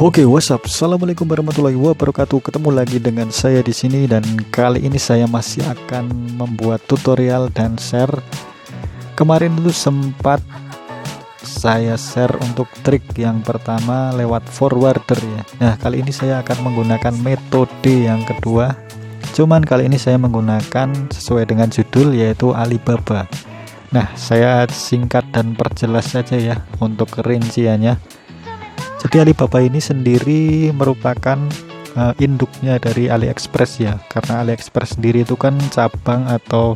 Oke, what's up? Assalamualaikum warahmatullahi wabarakatuh. Ketemu lagi dengan saya di sini dan kali ini saya masih akan membuat tutorial dan share. Kemarin itu sempat saya share untuk trik yang pertama lewat forwarder ya. Nah, kali ini saya akan menggunakan metode yang kedua. Cuman kali ini saya menggunakan sesuai dengan judul yaitu Alibaba. Nah, saya singkat dan perjelas saja ya untuk rinciannya. Jadi Alibaba ini sendiri merupakan induknya dari AliExpress ya, karena AliExpress sendiri itu kan cabang atau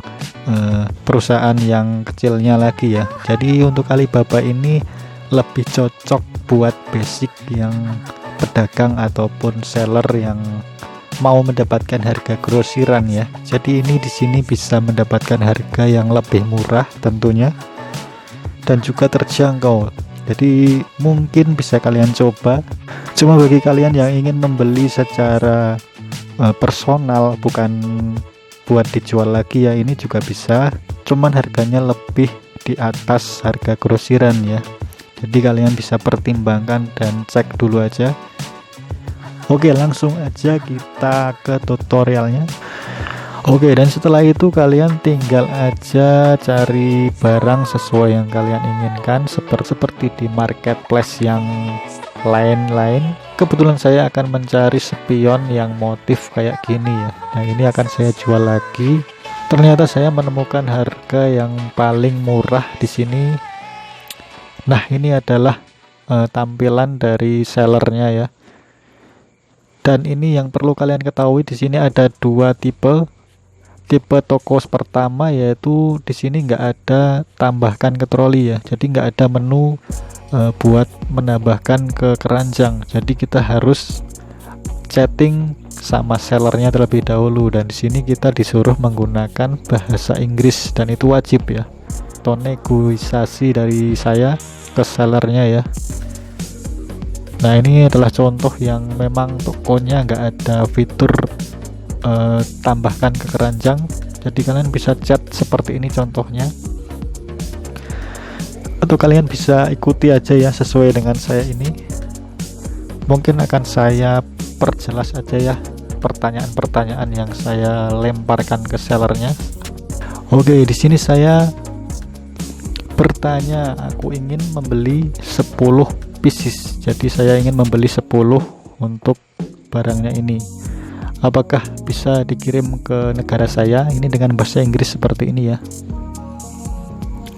perusahaan yang kecilnya lagi ya. Jadi untuk Alibaba ini lebih cocok buat basic yang pedagang ataupun seller yang mau mendapatkan harga grosiran ya. Jadi ini di sini bisa mendapatkan harga yang lebih murah tentunya dan juga terjangkau. Jadi mungkin bisa kalian coba. Cuma bagi kalian yang ingin membeli secara personal, bukan buat dijual lagi ya, ini juga bisa. Cuman harganya lebih di atas harga grosiran ya. Jadi kalian bisa pertimbangkan dan cek dulu aja. Oke, langsung aja kita ke tutorialnya. Oke, dan setelah itu kalian tinggal aja cari barang sesuai yang kalian inginkan, seperti di marketplace yang lain-lain. Kebetulan saya akan mencari spion yang motif kayak gini ya. Nah, ini akan saya jual lagi. Ternyata saya menemukan harga yang paling murah di sini. Nah, ini adalah tampilan dari sellernya ya. Dan ini yang perlu kalian ketahui, di sini ada dua tipe. Tipe toko pertama yaitu di sini nggak ada tambahkan ke troli ya, jadi nggak ada menu buat menambahkan ke keranjang. Jadi kita harus chatting sama sellernya terlebih dahulu, dan di sini kita disuruh menggunakan bahasa Inggris dan itu wajib ya. Atau negosiasi dari saya ke sellernya ya. Nah, ini adalah contoh yang memang tokonya nggak ada fitur tambahkan ke keranjang, jadi kalian bisa chat seperti ini contohnya, atau kalian bisa ikuti aja ya sesuai dengan saya ini. Mungkin akan saya perjelas aja ya pertanyaan-pertanyaan yang saya lemparkan ke sellernya. Oke, di sini saya bertanya, aku ingin membeli 10 pieces, jadi saya ingin membeli 10 untuk barangnya ini. Apakah bisa dikirim ke negara saya? Ini dengan bahasa Inggris seperti ini ya.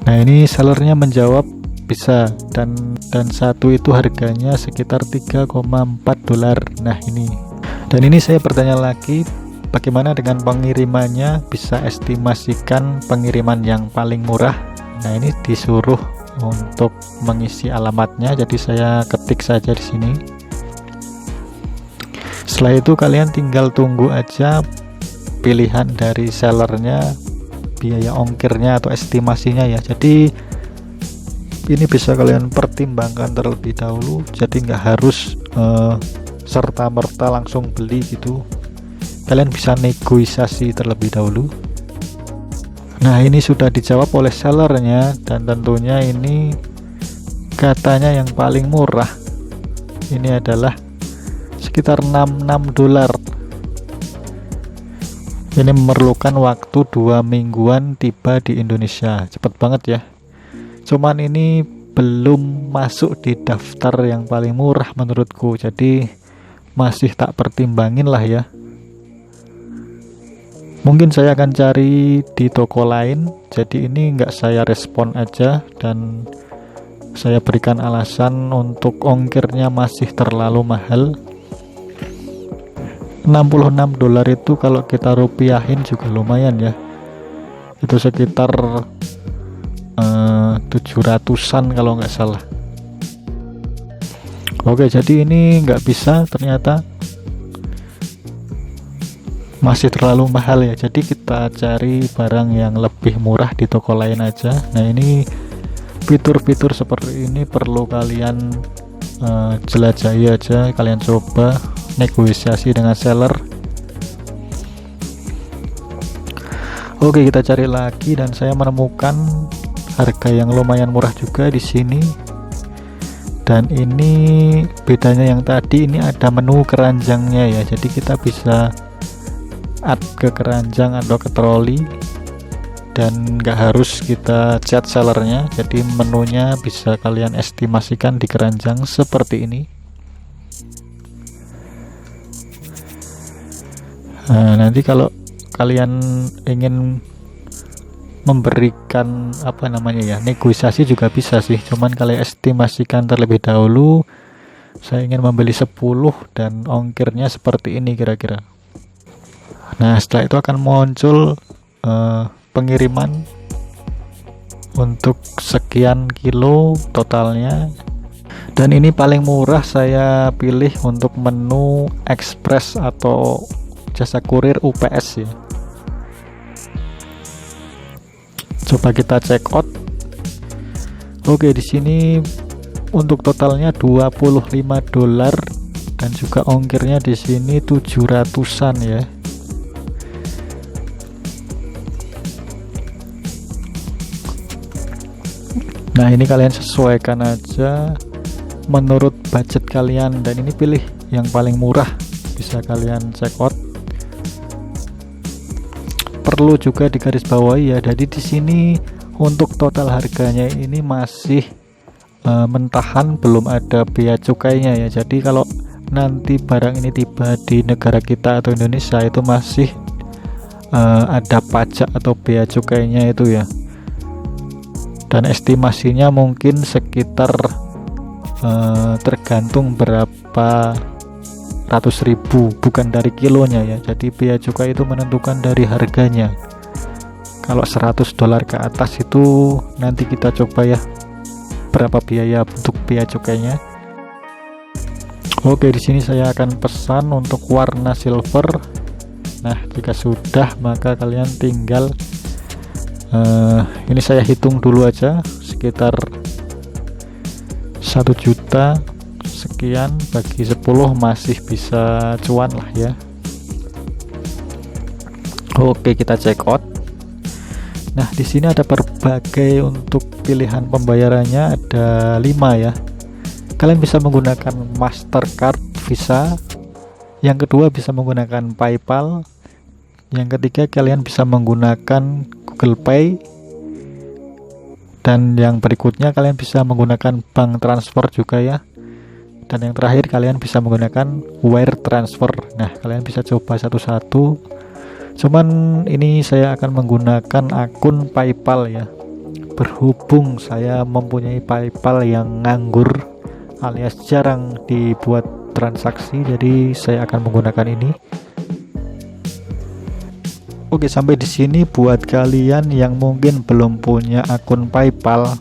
Nah, ini sellernya menjawab bisa, dan satu itu harganya sekitar 3,4 dolar. Nah, ini. Dan ini saya bertanya lagi, bagaimana dengan pengirimannya? Bisa estimasikan pengiriman yang paling murah. Nah, ini disuruh untuk mengisi alamatnya, jadi saya ketik saja di sini. Setelah itu kalian tinggal tunggu aja pilihan dari sellernya, biaya ongkirnya atau estimasinya ya. Jadi ini bisa kalian pertimbangkan terlebih dahulu, jadi nggak harus serta-merta langsung beli gitu. Kalian bisa negosiasi terlebih dahulu. Nah, ini sudah dijawab oleh sellernya, dan tentunya ini katanya yang paling murah ini adalah sekitar 66 dolar. Ini memerlukan waktu 2 mingguan tiba di Indonesia. Cepet banget ya. Cuman ini belum masuk di daftar yang paling murah menurutku, jadi masih tak pertimbangin lah ya. Mungkin saya akan cari di toko lain. Jadi ini nggak saya respon aja, dan saya berikan alasan untuk ongkirnya masih terlalu mahal. 66 dolar itu kalau kita rupiahin juga lumayan ya, itu sekitar 700-an kalau nggak salah. Oke, jadi ini nggak bisa, ternyata masih terlalu mahal ya, jadi kita cari barang yang lebih murah di toko lain aja. Nah, ini fitur-fitur seperti ini perlu kalian jelajahi aja, kalian coba negosiasi dengan seller. Oke, kita cari lagi dan saya menemukan harga yang lumayan murah juga di sini. Dan ini bedanya yang tadi, ini ada menu keranjangnya ya, jadi kita bisa add ke keranjang atau ke troli dan nggak harus kita chat sellernya, jadi menunya bisa kalian estimasikan di keranjang seperti ini. Nah, nanti kalau kalian ingin memberikan apa namanya ya, negosiasi juga bisa sih, cuman kalian estimasikan terlebih dahulu saya ingin membeli 10 dan ongkirnya seperti ini kira-kira. Nah, setelah itu akan muncul pengiriman untuk sekian kilo totalnya, dan ini paling murah saya pilih untuk menu express atau jasa kurir UPS ya. Coba kita check out. Oke, di sini untuk totalnya $25 dan juga ongkirnya di sini 700-an ya. Nah, ini kalian sesuaikan aja menurut budget kalian, dan ini pilih yang paling murah, bisa kalian check out. Perlu juga digarisbawahi ya, jadi di sini untuk total harganya ini masih mentahan, belum ada bea cukainya ya. Jadi kalau nanti barang ini tiba di negara kita atau Indonesia, itu masih ada pajak atau bea cukainya itu ya. Dan estimasinya mungkin sekitar tergantung berapa ratus ribu, bukan dari kilonya ya. Jadi bea cukai itu menentukan dari harganya. Kalau $100 ke atas itu nanti kita coba ya berapa biaya untuk bea cukainya. Oke, di sini saya akan pesan untuk warna silver. Nah, jika sudah maka kalian tinggal ini saya hitung dulu aja, sekitar 1 juta sekian bagi 10 masih bisa cuan lah ya. Oke, kita check out. Nah, di sini ada berbagai untuk pilihan pembayarannya, ada 5 ya. Kalian bisa menggunakan Mastercard, Visa. Yang kedua bisa menggunakan PayPal. Yang ketiga kalian bisa menggunakan Google Pay. Dan yang berikutnya kalian bisa menggunakan bank transfer juga ya. Dan yang terakhir kalian bisa menggunakan wire transfer. Nah, kalian bisa coba satu-satu. Cuman ini saya akan menggunakan akun PayPal ya. Berhubung saya mempunyai PayPal yang nganggur alias jarang dibuat transaksi, jadi saya akan menggunakan ini. Oke, sampai di sini buat kalian yang mungkin belum punya akun PayPal,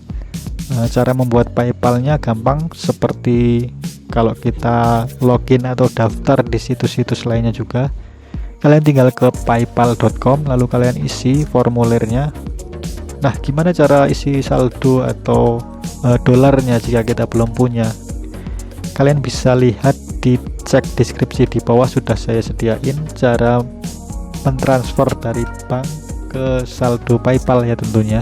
cara membuat PayPalnya gampang, seperti kalau kita login atau daftar di situs-situs lainnya juga. Kalian tinggal ke paypal.com, lalu kalian isi formulirnya. Nah, gimana cara isi saldo atau dolarnya jika kita belum punya? Kalian bisa lihat di cek deskripsi di bawah, sudah saya sediain cara mentransfer dari bank ke saldo PayPal ya tentunya.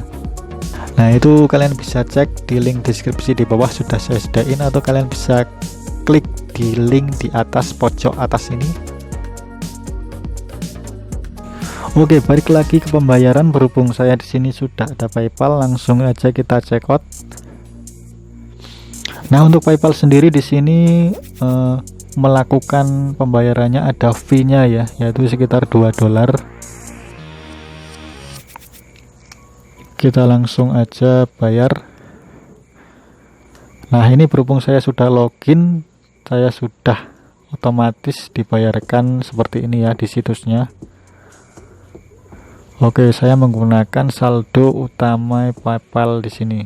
Nah, itu kalian bisa cek di link deskripsi di bawah, sudah saya sediain, atau kalian bisa klik di link di atas pojok atas ini. Oke, balik lagi ke pembayaran. Berhubung saya di sini sudah ada PayPal, langsung aja kita check out. Nah, untuk PayPal sendiri di sini melakukan pembayarannya ada fee-nya ya, yaitu sekitar $2. Kita langsung aja bayar. Nah, ini berhubung saya sudah login, saya sudah otomatis dibayarkan seperti ini ya di situsnya. Oke, saya menggunakan saldo utama PayPal di sini.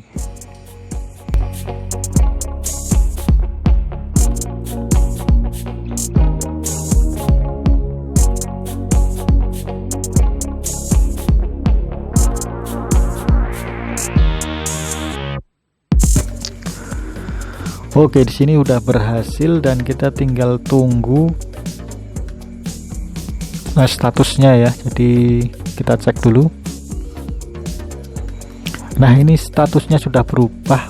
Oke, di sini udah berhasil dan kita tinggal tunggu statusnya ya. Jadi kita cek dulu. Nah, ini statusnya sudah berubah.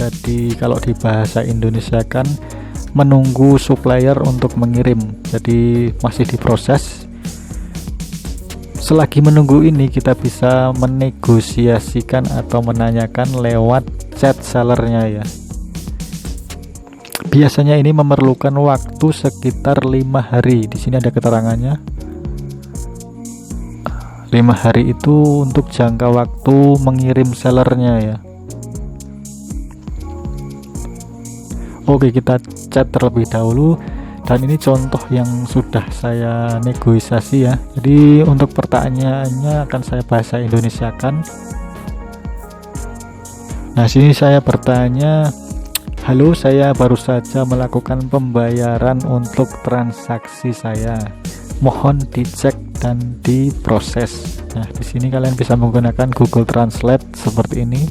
jadi kalau di bahasa Indonesia kan menunggu supplier untuk mengirim, jadi masih diproses. Selagi menunggu ini kita bisa menegosiasikan atau menanyakan lewat chat sellernya ya. Biasanya ini memerlukan waktu sekitar 5 hari. Di sini ada keterangannya. 5 hari itu untuk jangka waktu mengirim sellernya ya. Oke, kita chat terlebih dahulu, dan ini contoh yang sudah saya negosiasi ya. Jadi untuk pertanyaannya akan saya bahasa Indonesiakan. Nah, sini saya bertanya, halo, saya baru saja melakukan pembayaran untuk transaksi saya. Mohon dicek dan diproses. Nah, di sini kalian bisa menggunakan Google Translate seperti ini.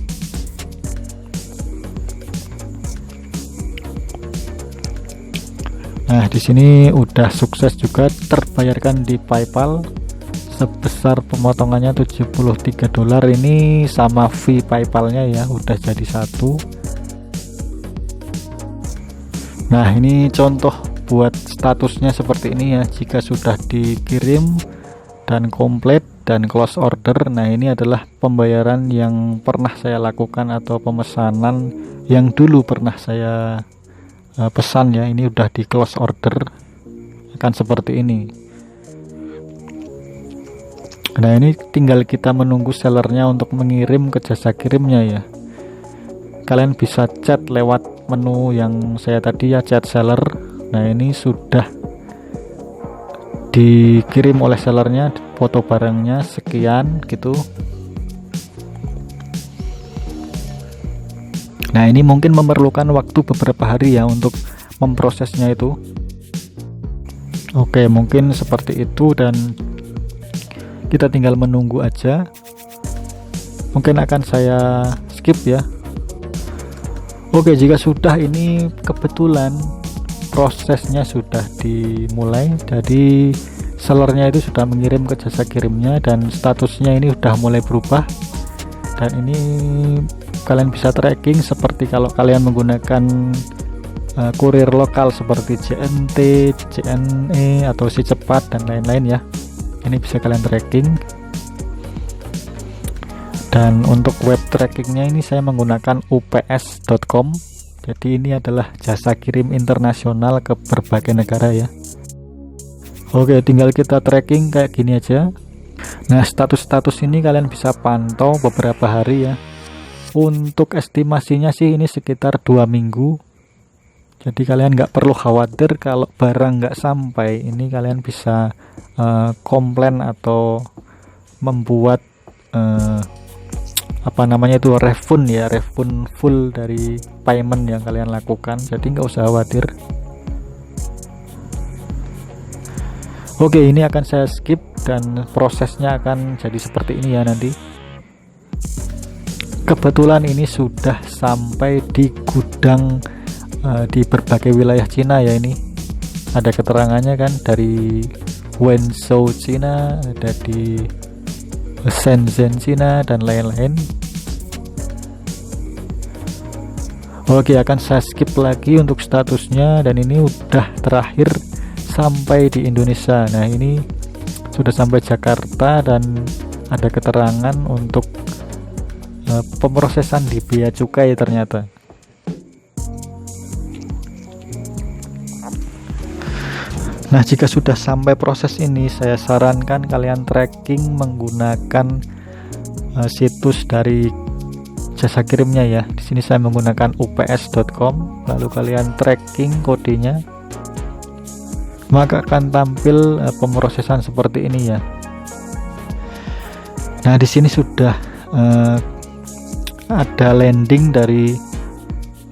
Nah, di sini udah sukses juga terbayarkan di PayPal sebesar pemotongannya $73. Ini sama fee PayPalnya ya, udah jadi satu. Nah, ini contoh buat statusnya seperti ini ya. Jika sudah dikirim dan komplit dan close order, nah ini adalah pembayaran yang pernah saya lakukan atau pemesanan yang dulu pernah saya pesan ya. Ini udah di close order, akan seperti ini. Nah, ini tinggal kita menunggu sellernya untuk mengirim ke jasa kirimnya ya. Kalian bisa chat lewat menu yang saya tadi ya, chat seller. Nah, ini sudah dikirim oleh sellernya, foto barangnya sekian gitu. Nah, ini mungkin memerlukan waktu beberapa hari ya untuk memprosesnya itu. Oke, mungkin seperti itu dan kita tinggal menunggu aja. Mungkin akan saya skip ya. Oke, jika sudah, ini kebetulan prosesnya sudah dimulai. Jadi sellernya itu sudah mengirim ke jasa kirimnya dan statusnya ini sudah mulai berubah. Dan ini kalian bisa tracking seperti kalau kalian menggunakan kurir lokal seperti JNT, JNE atau Si Cepat dan lain-lain ya. Ini bisa kalian tracking. Dan untuk web trackingnya ini saya menggunakan ups.com. Jadi ini adalah jasa kirim internasional ke berbagai negara ya. Oke, tinggal kita tracking kayak gini aja. Nah, status-status ini kalian bisa pantau beberapa hari ya. Untuk estimasinya sih ini sekitar 2 minggu. Jadi kalian nggak perlu khawatir kalau barang nggak sampai. Ini kalian bisa komplain atau membuat refund ya, refund full dari payment yang kalian lakukan. Jadi nggak usah khawatir. Oke, ini akan saya skip dan prosesnya akan jadi seperti ini ya nanti. Kebetulan ini sudah sampai di gudang di berbagai wilayah Cina ya. Ini ada keterangannya kan, dari Wenzhou Cina, ada di Shenzhen Cina dan lain-lain. Oke, akan saya skip lagi untuk statusnya dan ini udah terakhir sampai di Indonesia. Nah, ini sudah sampai Jakarta dan ada keterangan untuk pemrosesan di bea cukai ternyata. Nah, jika sudah sampai proses ini, saya sarankan kalian tracking menggunakan situs dari jasa kirimnya ya. Di sini saya menggunakan ups.com, lalu kalian tracking kodenya, maka akan tampil pemrosesan seperti ini ya. Nah, di sini sudah ada landing dari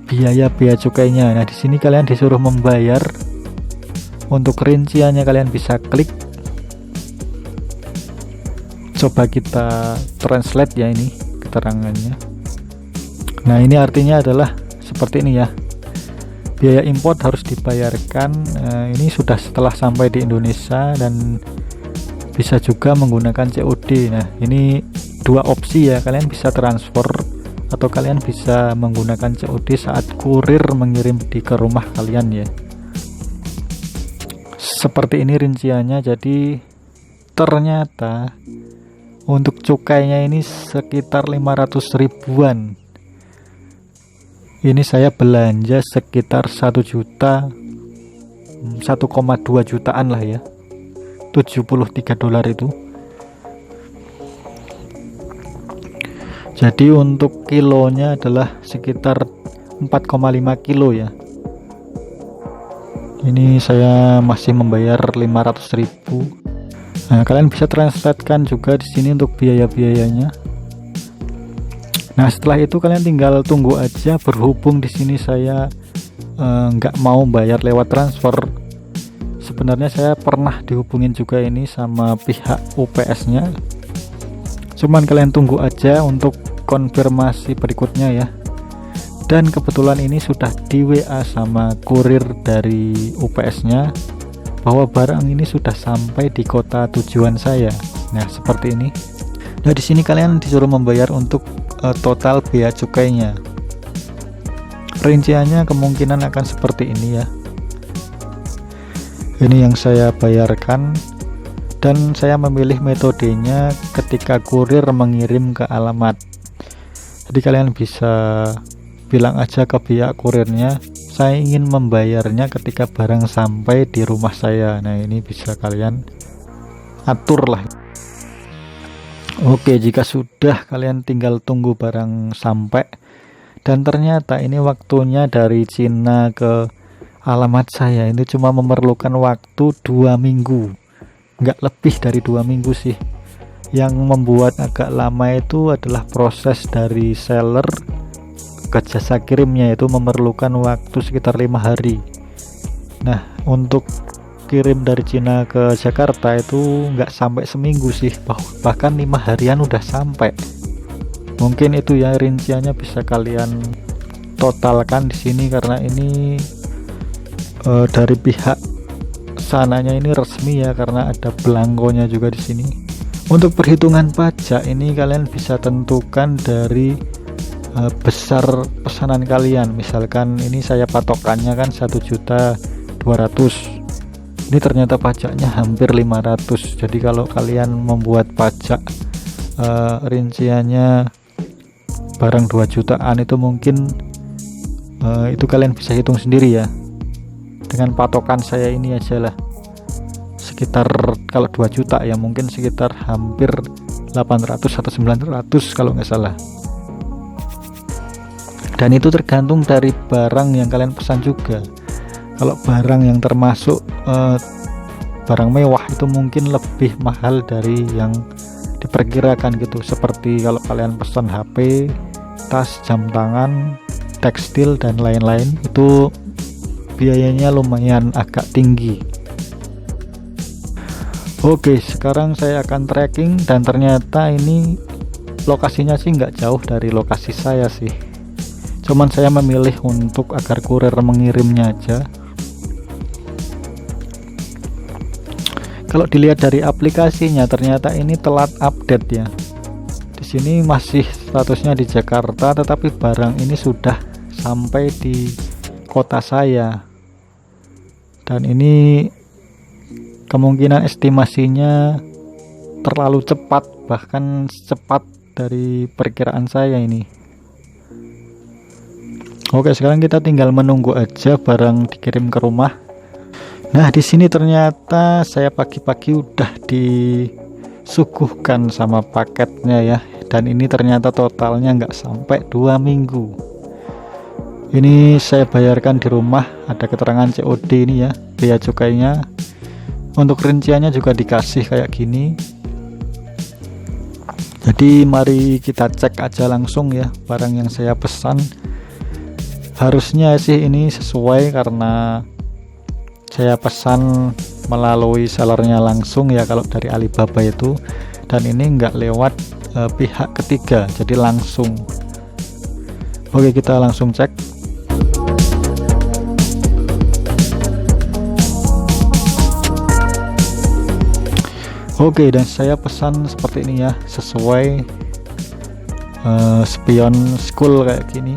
biaya bea cukainya. Nah, di sini kalian disuruh membayar. Untuk rinciannya kalian bisa klik. Coba kita translate ya ini keterangannya. Nah, ini artinya adalah seperti ini ya. Biaya import harus dibayarkan. Ini sudah setelah sampai di Indonesia dan bisa juga menggunakan COD. Nah, ini dua opsi ya. Kalian bisa transfer atau kalian bisa menggunakan COD saat kurir mengirim ke rumah kalian ya. Seperti ini rinciannya. Jadi ternyata untuk cukainya ini sekitar 500 ribuan. Ini saya belanja sekitar 1 juta 1,2 jutaan lah ya, 73 dolar itu. Jadi untuk kilonya adalah sekitar 4,5 kilo ya. Ini saya masih membayar 500 ribu. Nah, kalian bisa translatekan juga di sini untuk biaya-biayanya. Nah, setelah itu kalian tinggal tunggu aja. Berhubung di sini saya nggak mau bayar lewat transfer. Sebenarnya saya pernah dihubungin juga ini sama pihak UPS-nya. Cuman kalian tunggu aja untuk konfirmasi berikutnya ya. Dan kebetulan ini sudah di WA sama kurir dari UPS-nya bahwa barang ini sudah sampai di kota tujuan saya. Nah, seperti ini. Nah, di sini kalian disuruh membayar untuk total bea cukainya. Rinciannya kemungkinan akan seperti ini ya. Ini yang saya bayarkan, dan saya memilih metodenya ketika kurir mengirim ke alamat. Jadi kalian bisa bilang aja ke pihak kurirnya, saya ingin membayarnya ketika barang sampai di rumah saya. Nah, ini bisa kalian atur lah. Oke, jika sudah, kalian tinggal tunggu barang sampai. Dan ternyata ini waktunya dari Cina ke alamat saya ini cuma memerlukan waktu 2 minggu, nggak lebih dari 2 minggu sih. Yang membuat agak lama itu adalah proses dari seller ke jasa kirimnya, itu memerlukan waktu sekitar 5 hari. Nah, untuk kirim dari Cina ke Jakarta itu nggak sampai seminggu sih, bahkan 5 harian udah sampai. Mungkin itu ya rinciannya, bisa kalian totalkan di sini karena ini dari pihak sananya ini resmi ya, karena ada belangkonya juga di sini. Untuk perhitungan pajak ini kalian bisa tentukan dari besar pesanan kalian. Misalkan ini saya patokannya kan 1.200.000. Ini ternyata pajaknya hampir 500. Jadi kalau kalian membuat pajak rinciannya barang 2 jutaan itu mungkin itu kalian bisa hitung sendiri ya. Dengan patokan saya ini aja lah, sekitar kalau 2 juta ya mungkin sekitar hampir 800 atau 900 kalau nggak salah. Dan itu tergantung dari barang yang kalian pesan juga. Kalau barang yang termasuk barang mewah itu mungkin lebih mahal dari yang diperkirakan gitu. Seperti kalau kalian pesan HP, tas, jam tangan, tekstil dan lain-lain, itu biayanya lumayan agak tinggi. Oke, sekarang saya akan tracking, dan ternyata ini lokasinya sih nggak jauh dari lokasi saya sih. Cuman saya memilih untuk agar kurir mengirimnya aja. Kalau dilihat dari aplikasinya ternyata ini telat update ya. Di sini masih statusnya di Jakarta, tetapi barang ini sudah sampai di kota saya. Dan ini kemungkinan estimasinya terlalu cepat, bahkan cepat dari perkiraan saya ini. Oke, sekarang kita tinggal menunggu aja barang dikirim ke rumah. Nah, di sini ternyata saya pagi-pagi udah disuguhkan sama paketnya ya. Dan ini ternyata totalnya nggak sampai 2 minggu. Ini saya bayarkan di rumah, ada keterangan COD ini ya, bea cukainya. Untuk rinciannya juga dikasih kayak gini. Jadi mari kita cek aja langsung ya barang yang saya pesan. Harusnya sih ini sesuai karena saya pesan melalui sellernya langsung ya kalau dari Alibaba itu, dan ini nggak lewat pihak ketiga, jadi langsung. Oke, kita langsung cek. Oke, dan saya pesan seperti ini ya, sesuai spion school kayak gini.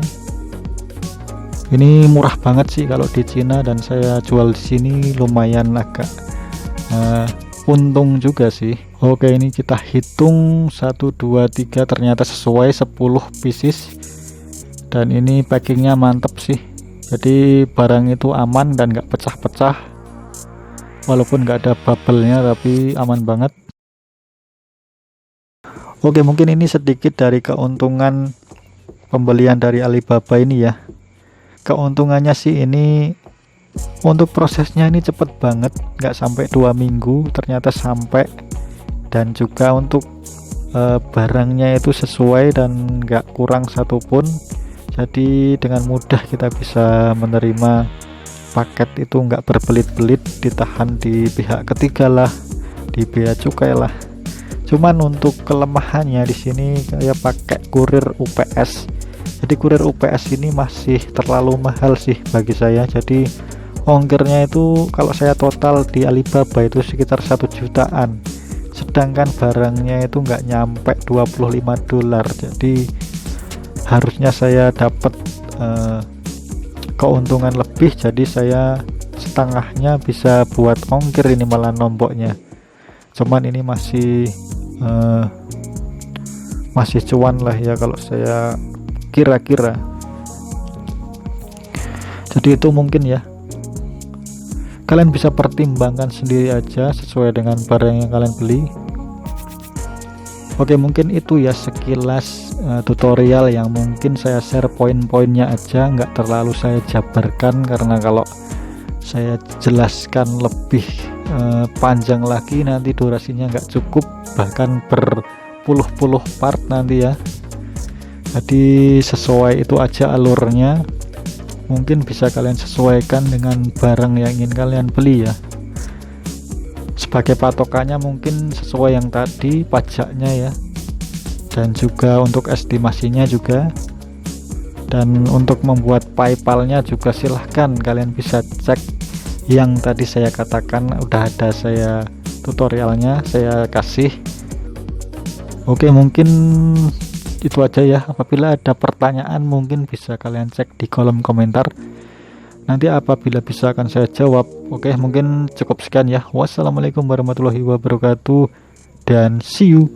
Ini murah banget sih kalau di Cina, dan saya jual di sini lumayan agak untung juga sih. Oke, ini kita hitung 1 2 3, ternyata sesuai 10 pieces. Dan ini packingnya mantep sih, jadi barang itu aman dan nggak pecah-pecah, walaupun nggak ada bubble-nya tapi aman banget. Oke, mungkin ini sedikit dari keuntungan pembelian dari Alibaba ini ya. Keuntungannya sih ini untuk prosesnya ini cepet banget, nggak sampai 2 minggu ternyata sampai. Dan juga untuk barangnya itu sesuai dan nggak kurang satupun, jadi dengan mudah kita bisa menerima paket itu, nggak berbelit-belit ditahan di pihak ketiga lah, di bea cukai lah. Cuman untuk kelemahannya di sini kayak pakai kurir UPS. Jadi kurir UPS ini masih terlalu mahal sih bagi saya. Jadi ongkirnya itu kalau saya total di Alibaba itu sekitar 1 jutaan, sedangkan barangnya itu nggak nyampe 25 dolar. Jadi harusnya saya dapat keuntungan lebih, jadi saya setengahnya bisa buat ongkir ini malah nomboknya. Cuman ini masih cuan lah ya kalau saya kira-kira. Jadi itu mungkin ya, kalian bisa pertimbangkan sendiri aja sesuai dengan barang yang kalian beli. Oke, mungkin itu ya sekilas tutorial yang mungkin saya share poin-poinnya aja, nggak terlalu saya jabarkan, karena kalau saya jelaskan lebih panjang lagi nanti durasinya nggak cukup, bahkan berpuluh-puluh part nanti ya. Jadi sesuai itu aja alurnya, mungkin bisa kalian sesuaikan dengan barang yang ingin kalian beli ya. Sebagai patokannya mungkin sesuai yang tadi, pajaknya ya, dan juga untuk estimasinya juga. Dan untuk membuat PayPal-nya juga silahkan kalian bisa cek yang tadi saya katakan, udah ada saya tutorialnya saya kasih. Oke, mungkin itu aja ya. Apabila ada pertanyaan mungkin bisa kalian cek di kolom komentar, nanti apabila bisa akan saya jawab. Oke, mungkin cukup sekian ya. Wassalamualaikum warahmatullahi wabarakatuh, dan see you.